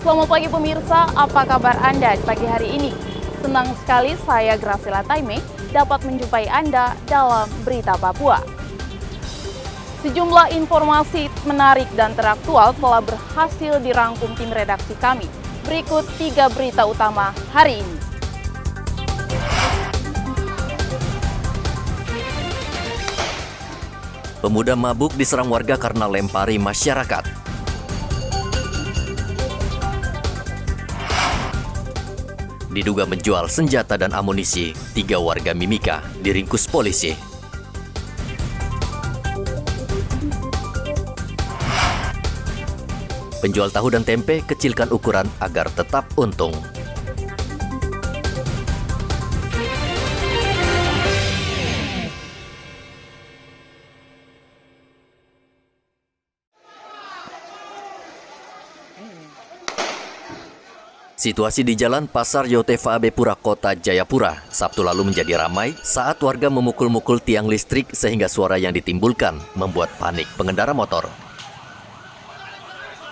Selamat pagi pemirsa, apa kabar Anda di pagi hari ini? Senang sekali saya Graciela Taime dapat menjumpai Anda dalam Berita Papua. Sejumlah informasi menarik dan teraktual telah berhasil dirangkum tim redaksi kami. Berikut 3 berita utama hari ini. Pemuda mabuk diserang warga karena lempari masyarakat. Diduga menjual senjata dan amunisi, 3 warga Mimika diringkus polisi. Penjual tahu dan tempe kecilkan ukuran agar tetap untung. Situasi di Jalan Pasar Yotefa Abepura, Kota Jayapura, Sabtu lalu menjadi ramai saat warga memukul-mukul tiang listrik sehingga suara yang ditimbulkan membuat panik pengendara motor.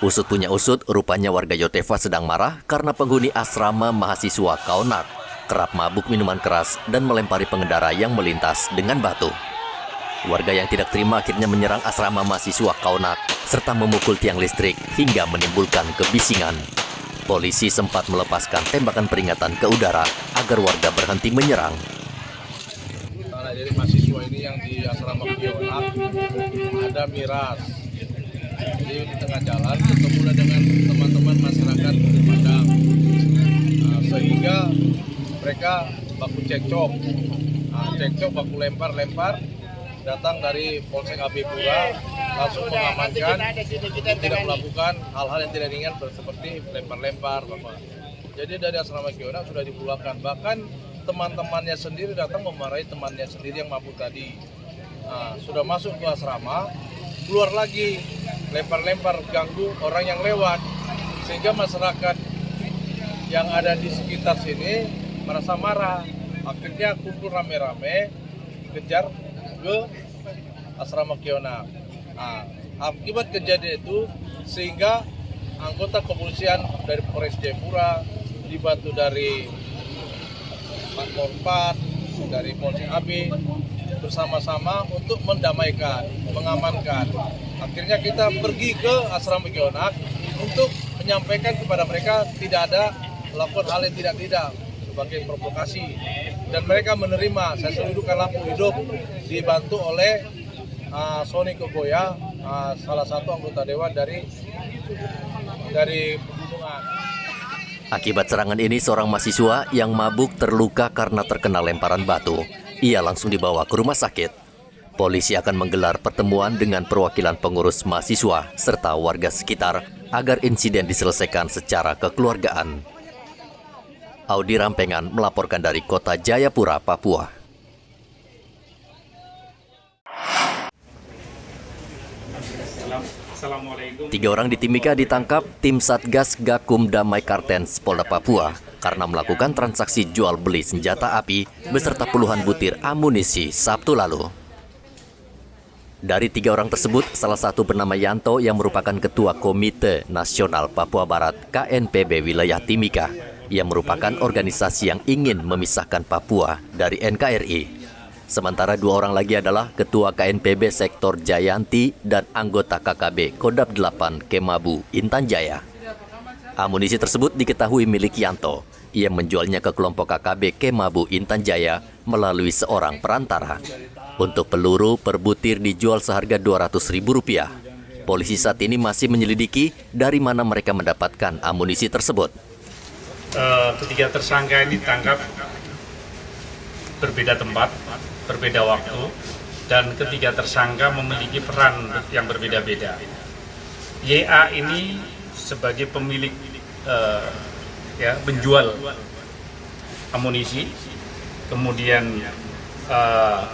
Usut punya usut, rupanya warga Yotefa sedang marah karena penghuni asrama mahasiswa Kaunak kerap mabuk minuman keras dan melempari pengendara yang melintas dengan batu. Warga yang tidak terima akhirnya menyerang asrama mahasiswa Kaunak serta memukul tiang listrik hingga menimbulkan kebisingan. Polisi sempat melepaskan tembakan peringatan ke udara agar warga berhenti menyerang. Dari mahasiswa ini yang di asrama Kaunak ada miras. Jadi di tengah jalan ketemu dengan teman-teman masyarakat di Padang. Sehingga mereka baku cekcok. Cekcok baku lempar-lempar. Datang dari Polsek Abepura langsung mengamankan, tidak melakukan hal-hal yang tidak ringan seperti lempar-lempar, Bapak. Jadi dari asrama Kaunak sudah dipulangkan. Bahkan teman-temannya sendiri datang memarahi temannya sendiri yang mabuk tadi. Sudah masuk ke asrama, keluar lagi, lempar-lempar ganggu orang yang lewat. Sehingga masyarakat yang ada di sekitar sini merasa marah. Akhirnya kumpul rame-rame, kejar ke asrama Kaunak. Akibat kejadian itu sehingga anggota kepolisian dari Polres Jayapura dibantu dari Pak 4 dari Polsek AB bersama-sama untuk mendamaikan, mengamankan. Akhirnya kita pergi ke asrama Kaunak untuk menyampaikan kepada mereka tidak ada melakukan hal yang tidak sebagai provokasi, dan mereka menerima. Saya sudah hidupkan lampu hidup dibantu oleh Sony Kogoya, salah satu anggota dewan dari pegunungan. Akibat serangan ini, seorang mahasiswa yang mabuk terluka karena terkena lemparan batu. Ia langsung dibawa ke rumah sakit. Polisi akan menggelar pertemuan dengan perwakilan pengurus mahasiswa serta warga sekitar agar insiden diselesaikan secara kekeluargaan. Audi Rampengan melaporkan dari Kota Jayapura, Papua. Tiga orang di Timika ditangkap tim Satgas Gakum Damai Kartens Polda Papua karena melakukan transaksi jual beli senjata api beserta puluhan butir amunisi Sabtu lalu. Dari 3 orang tersebut, salah satu bernama Yanto yang merupakan Ketua Komite Nasional Papua Barat KNPB Wilayah Timika, yang merupakan organisasi yang ingin memisahkan Papua dari NKRI. Sementara 2 orang lagi adalah Ketua KNPB Sektor Jayanti dan anggota KKB Kodab 8 Kemabu Intan Jaya. Amunisi tersebut diketahui milik Yanto. Ia menjualnya ke kelompok KKB Kemabu Intan Jaya melalui seorang perantara. Untuk peluru per butir dijual seharga Rp200.000. Polisi saat ini masih menyelidiki dari mana mereka mendapatkan amunisi tersebut. Ketiga tersangka ini ditangkap berbeda tempat, berbeda waktu, dan ketiga tersangka memiliki peran yang berbeda-beda. YA ini sebagai pemilik penjual amunisi, kemudian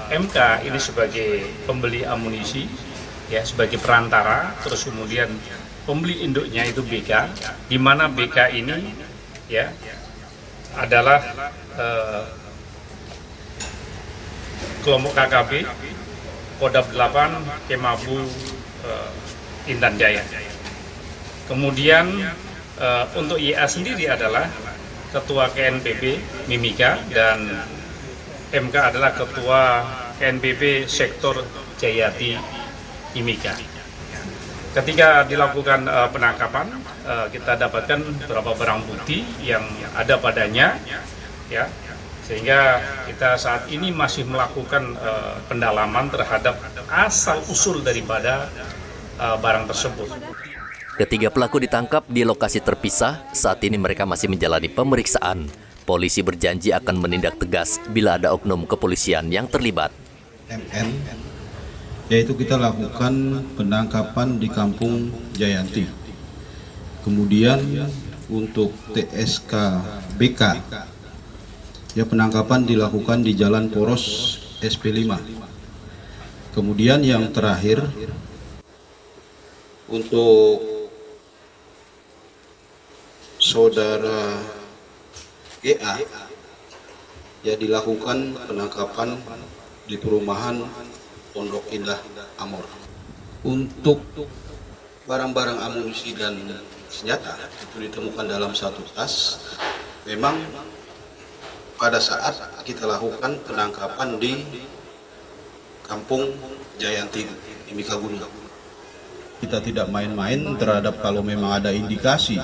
MK ini sebagai pembeli amunisi, sebagai perantara, terus kemudian pembeli induknya itu BK, di mana BK ini adalah kelompok KKB Kodab 8 Kemabu Intan Jaya. Kemudian Untuk YA sendiri adalah Ketua KNPB Mimika dan MK adalah Ketua KNPB Sektor Jayati Mimika. Ketika dilakukan penangkapan, kita dapatkan beberapa barang bukti yang ada padanya, ya, sehingga kita saat ini masih melakukan pendalaman terhadap asal usul daripada barang tersebut. Ketiga pelaku ditangkap di lokasi terpisah. Saat ini mereka masih menjalani pemeriksaan. Polisi berjanji akan menindak tegas bila ada oknum kepolisian yang terlibat. MN, yaitu kita lakukan penangkapan di Kampung Jayanti. Kemudian untuk TSKBK, ya penangkapan dilakukan di Jalan Poros SP5. Kemudian yang terakhir untuk saudara GA, ya dilakukan penangkapan di perumahan Pondok Indah Amor. Untuk barang-barang amunisi dan senjata itu ditemukan dalam satu tas. Memang pada saat kita lakukan penangkapan di Kampung Jayanti Mimika Gunung, kita tidak main-main terhadap kalau memang ada indikasi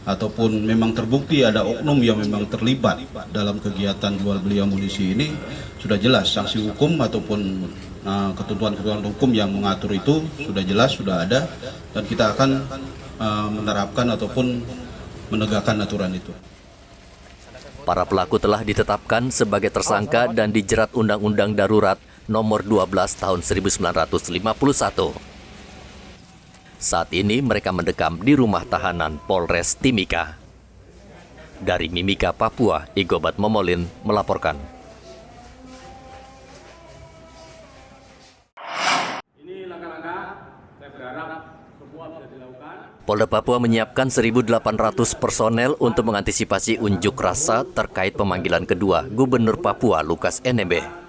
ataupun memang terbukti ada oknum yang memang terlibat dalam kegiatan jual beli amunisi ini, sudah jelas sanksi hukum ataupun ketentuan-ketentuan hukum yang mengatur itu sudah jelas, sudah ada, dan kita akan menerapkan ataupun menegakkan aturan itu. Para pelaku telah ditetapkan sebagai tersangka dan dijerat Undang-Undang Darurat Nomor 12 Tahun 1951. Saat ini mereka mendekam di rumah tahanan Polres Timika. Dari Mimika, Papua, Igobat Momolin melaporkan. Ini langkah-langkah, saya berharap semua bisa dilakukan. Polda Papua menyiapkan 1.800 personel untuk mengantisipasi unjuk rasa terkait pemanggilan kedua Gubernur Papua Lukas NMB.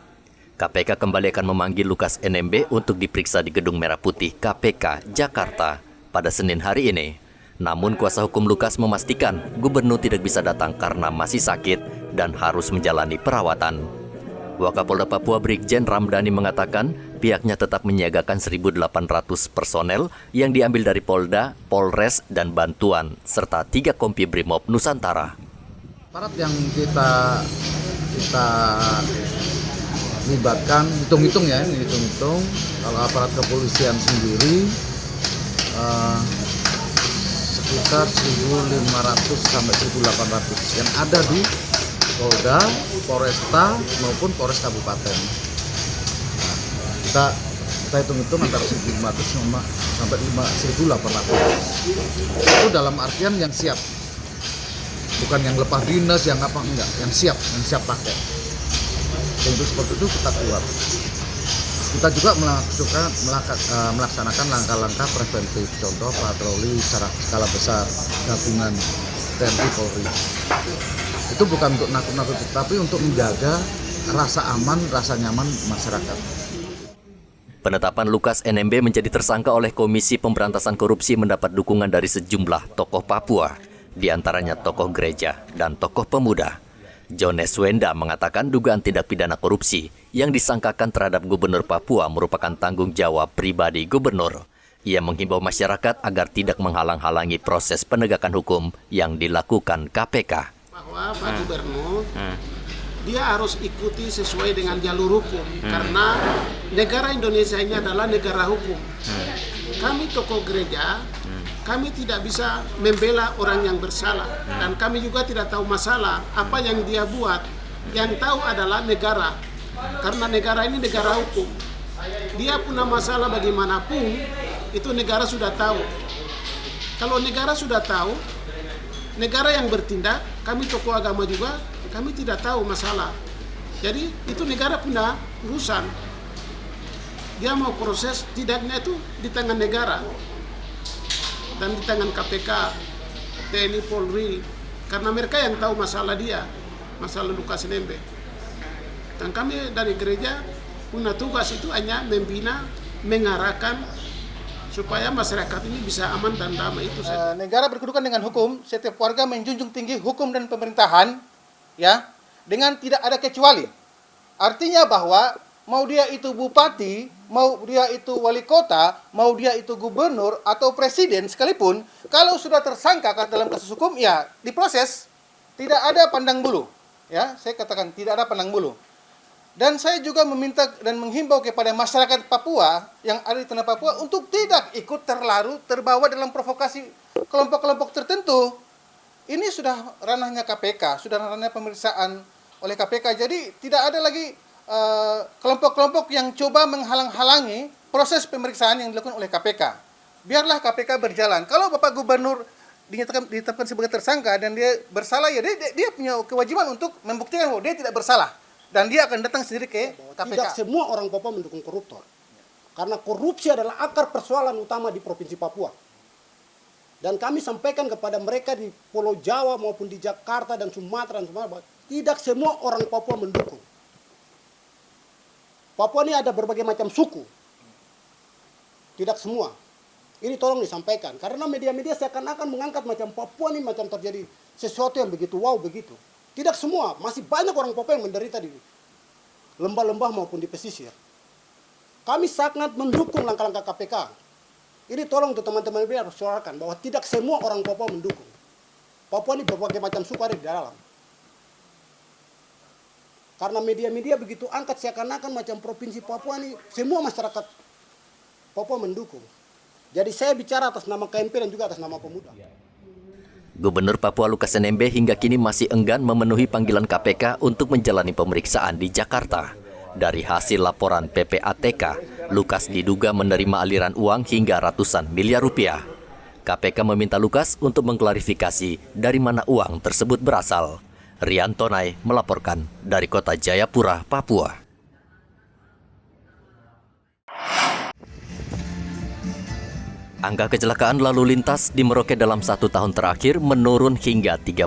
KPK kembali akan memanggil Lukas NMB untuk diperiksa di Gedung Merah Putih KPK, Jakarta pada Senin hari ini. Namun kuasa hukum Lukas memastikan gubernur tidak bisa datang karena masih sakit dan harus menjalani perawatan. Wakapolda Papua Brigjen Ramdhani mengatakan pihaknya tetap menyiagakan 1.800 personel yang diambil dari Polda, Polres, dan bantuan, serta 3 kompi Brimob Nusantara. Aparat yang kita libatkan, hitung-hitung kalau aparat kepolisian sendiri sekitar 1.500 sampai 1.800 yang ada di Polda, Polresta maupun Polres Kabupaten. Kita hitung-hitung antara 1.500 sampai 1.800. Itu dalam artian yang siap, bukan yang lepas dinas, yang apa enggak, yang siap pakai. Untuk seperti itu kita keluar. Kita juga melaksanakan langkah-langkah preventif, contoh patroli secara skala besar gabungan TNI Polri. Itu bukan untuk nakut-nakut, tapi untuk menjaga rasa aman, rasa nyaman masyarakat. Penetapan Lukas NMB menjadi tersangka oleh Komisi Pemberantasan Korupsi mendapat dukungan dari sejumlah tokoh Papua, di antaranya tokoh gereja dan tokoh pemuda. Jones Wenda mengatakan dugaan tindak pidana korupsi yang disangkakan terhadap Gubernur Papua merupakan tanggung jawab pribadi Gubernur. Ia menghimbau masyarakat agar tidak menghalang-halangi proses penegakan hukum yang dilakukan KPK. Bahwa Pak Gubernur dia harus ikuti sesuai dengan jalur hukum, karena negara Indonesia ini adalah negara hukum. Kami tokoh gereja, kami tidak bisa membela orang yang bersalah, dan kami juga tidak tahu masalah apa yang dia buat. Yang tahu adalah negara, karena negara ini negara hukum. Dia punya masalah bagaimanapun, itu negara sudah tahu. Kalau negara sudah tahu, negara yang bertindak, kami tokoh agama juga, kami tidak tahu masalah. Jadi itu negara punya urusan. Dia mau proses, tidaknya itu di tangan negara dan di tangan KPK, TNI, Polri, karena mereka yang tahu masalah dia, masalah Lukas NMB. Dan kami dari gereja punya tugas itu hanya membina, mengarahkan supaya masyarakat ini bisa aman dan damai, itu saja. Negara berkedudukan dengan hukum, setiap warga menjunjung tinggi hukum dan pemerintahan, ya, dengan tidak ada kecuali. Artinya bahwa mau dia itu bupati, mau dia itu wali kota, mau dia itu gubernur atau presiden sekalipun, kalau sudah tersangka dalam kasus hukum, ya diproses, tidak ada pandang bulu. Ya, saya katakan tidak ada pandang bulu. Dan saya juga meminta dan menghimbau kepada masyarakat Papua yang ada di tanah Papua untuk tidak ikut terbawa dalam provokasi kelompok-kelompok tertentu. Ini sudah ranahnya KPK, sudah ranahnya pemeriksaan oleh KPK. Jadi tidak ada lagi kelompok-kelompok yang coba menghalang-halangi proses pemeriksaan yang dilakukan oleh KPK. Biarlah KPK berjalan. Kalau Bapak Gubernur ditetapkan sebagai tersangka dan dia bersalah, ya dia punya kewajiban untuk membuktikan bahwa dia tidak bersalah. Dan dia akan datang sendiri ke KPK. Tidak semua orang Papua mendukung koruptor. Karena korupsi adalah akar persoalan utama di Provinsi Papua. Dan kami sampaikan kepada mereka di Pulau Jawa maupun di Jakarta dan Sumatera, tidak semua orang Papua mendukung. Papua ini ada berbagai macam suku. Tidak semua. Ini tolong disampaikan. Karena media-media seakan-akan mengangkat macam Papua ini macam terjadi sesuatu yang begitu wow begitu. Tidak semua, masih banyak orang Papua yang menderita di lembah-lembah maupun di pesisir. Kami sangat mendukung langkah-langkah KPK. Ini tolong untuk teman-teman media harus suarakan bahwa tidak semua orang Papua mendukung. Papua ini berbagai macam suku ada di dalam. Karena media-media begitu angkat seakan-akan macam Provinsi Papua ini semua masyarakat Papua mendukung. Jadi saya bicara atas nama KMP dan juga atas nama pemuda. Gubernur Papua Lukas NMB hingga kini masih enggan memenuhi panggilan KPK untuk menjalani pemeriksaan di Jakarta. Dari hasil laporan PPATK, Lukas diduga menerima aliran uang hingga ratusan miliar rupiah. KPK meminta Lukas untuk mengklarifikasi dari mana uang tersebut berasal. Rian Tonai melaporkan dari Kota Jayapura, Papua. Angka kecelakaan lalu lintas di Merauke dalam 1 tahun terakhir menurun hingga 30%.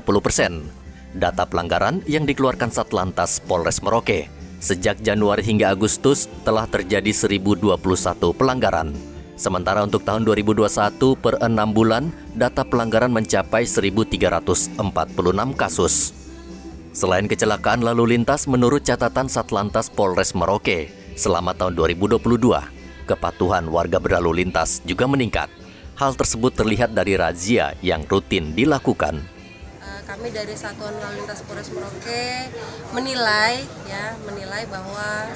Data pelanggaran yang dikeluarkan Satlantas Polres Merauke, sejak Januari hingga Agustus telah terjadi 1021 pelanggaran. Sementara untuk tahun 2021 per 6 bulan, data pelanggaran mencapai 1346 kasus. Selain kecelakaan lalu lintas, menurut catatan Satlantas Polres Merauke, selama tahun 2022, kepatuhan warga berlalu lintas juga meningkat. Hal tersebut terlihat dari razia yang rutin dilakukan. Kami dari Satuan Lalu Lintas Polres Merauke menilai bahwa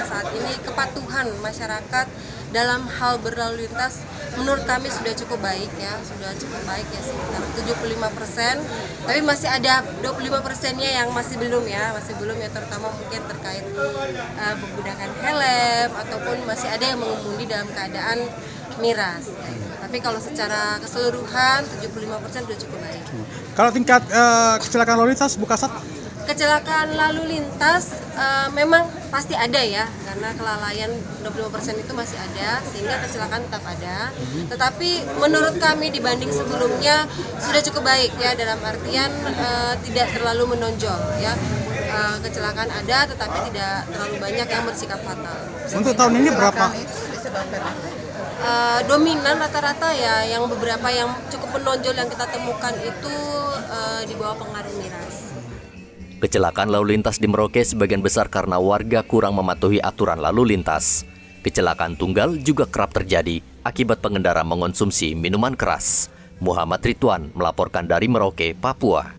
saat ini kepatuhan masyarakat dalam hal berlalu lintas menurut kami sudah cukup baik ya, sekitar 75%. Tapi masih ada 25%-nya yang masih belum ya, terutama mungkin terkait menggunakan helm ataupun masih ada yang mengemudi dalam keadaan miras. Tapi kalau secara keseluruhan 75% sudah cukup baik. Kalau tingkat kecelakaan lalu lintas, Bu Kasat? Kecelakaan lalu lintas memang pasti ada ya, karena kelalaian 25% itu masih ada, sehingga kecelakaan tetap ada. Tetapi menurut kami dibanding sebelumnya sudah cukup baik ya, dalam artian tidak terlalu menonjol ya. Kecelakaan ada, tetapi tidak terlalu banyak yang bersikap fatal. Untuk tahun ini berapa? Dominan rata-rata ya, yang beberapa yang cukup menonjol yang kita temukan itu di bawah pengaruh miras. Kecelakaan lalu lintas di Merauke sebagian besar karena warga kurang mematuhi aturan lalu lintas. Kecelakaan tunggal juga kerap terjadi akibat pengendara mengonsumsi minuman keras. Muhammad Ridwan melaporkan dari Merauke, Papua.